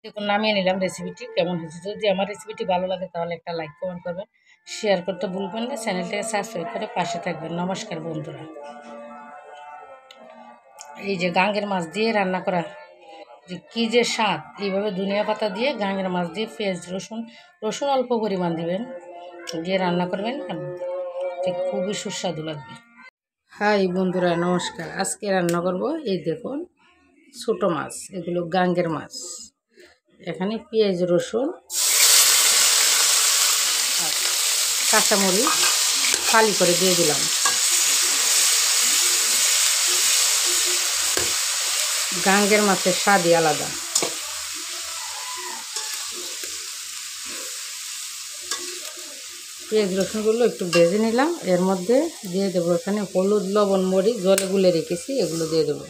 দেখুন নামিয়ে নিলাম। রেসিপিটি কেমন হয়েছে, যদি আমার রেসিপিটি ভালো লাগে তাহলে একটা লাইক কমেন্ট করবেন, শেয়ার করতে ভুলবেন না, চ্যানেলটাকে সাবস্ক্রাইব করে পাশে থাকবেন। নমস্কার বন্ধুরা। এই যে গাঙ্গের মাছ দিয়ে রান্না করা যে কী যে স্বাদ, এইভাবে ধনিয়া পাতা দিয়ে গাঙ্গের মাছ দিয়ে পেঁয়াজ রসুন রসুন অল্প পরিমাণ দিবেন, দিয়ে রান্না করবেন, ঠিক খুবই সুস্বাদু লাগবে। হাই বন্ধুরা, নমস্কার। আজকে রান্না করব এই দেখুন ছোটো মাছ, এগুলো গাঙ্গের মাছ। এখানে পেঁয়াজ রসুন আর কাঁচামরিচ ফালি করে দিয়ে দিলাম। গাঙ্গের মাছের স্বাদই আলাদা। পেঁয়াজ রসুনগুলো একটু ভেজে নিলাম, এর মধ্যে দিয়ে দেবো এখানে হলুদ লবণ মরিচ জলে গুলে রেখেছি, এগুলো দিয়ে দেবো।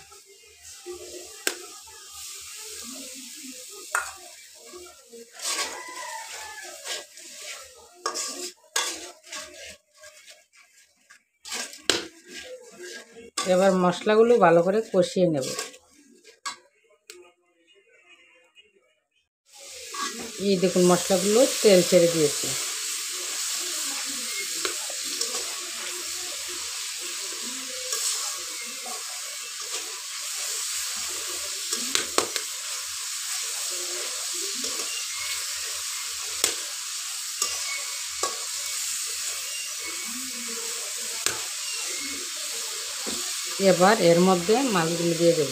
এবার মশলাগুলো ভালো করে কষিয়ে নেব। এই দেখুন মশলাগুলো তেল ছেড়ে দিয়েছে। এবার এর মধ্যে মাছগুলো দিয়ে দেব।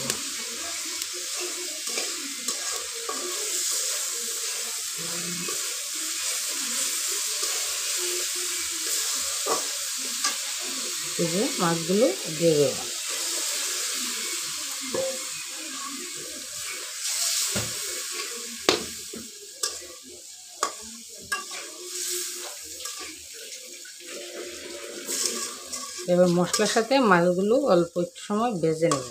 এই যে মাছগুলো দিয়ে দেব। এবার মশলার সাথে মাছগুলো অল্প একটু সময় ভেজে নেব।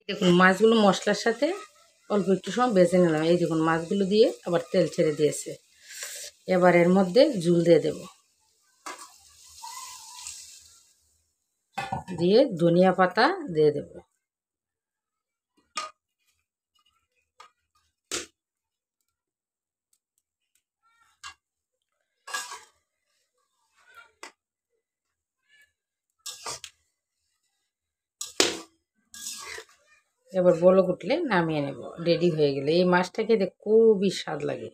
দেখুন মাছগুলো মশলার সাথে অল্প একটু সময় ভেজে নিলাম। এই দেখুন মাছগুলো দিয়ে আবার তেল ছেড়ে দিয়েছে। এবার এর মধ্যে ঝুল দিয়ে দেব, দিয়ে ধনিয়া পাতা দিয়ে দেব। এবার বলক উঠলে নামিয়ে নেব, রেডি হয়ে গেলে। এই মাছটা খেতে খুবই স্বাদ লাগে,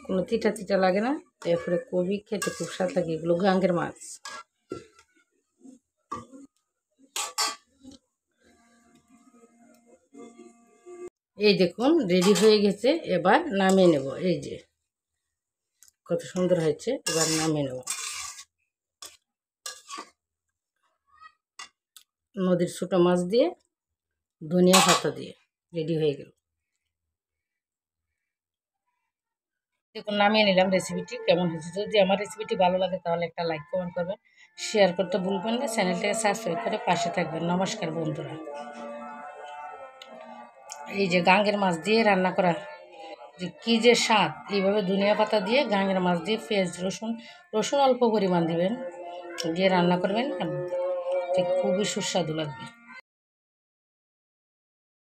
কোনো তিতা তিতা লাগে না, এরপরে খুবই খেতে খুব স্বাদ লাগে। এগুলো গাঙ্গের মাছ। এই দেখুন রেডি হয়ে গেছে, এবার নামিয়ে নেব। এই যে কত সুন্দর হয়েছে, এবার নামিয়ে নেব। নদীর ছোটো মাছ দিয়ে ধনিয়া পাতা দিয়ে রেডি হয়ে গেল। দেখুন নামিয়ে নিলাম। রেসিপিটি কেমন হয়েছে, যদি আমার রেসিপিটি ভালো লাগে তাহলে একটা লাইক কমেন্ট করবেন, শেয়ার করতে ভুলবেন না, চ্যানেলটাকে সাবস্ক্রাইব করে পাশে থাকবেন। নমস্কার বন্ধুরা। এই যে গাঙ্গের মাছ দিয়ে রান্না করা যে কী যে স্বাদ, এইভাবে ধনিয়া পাতা দিয়ে গাঙ্গের মাছ দিয়ে পেঁয়াজ রসুন রসুন অল্প পরিমাণ দিবেন, দিয়ে রান্না করবেন, ঠিক খুবই সুস্বাদু লাগবে।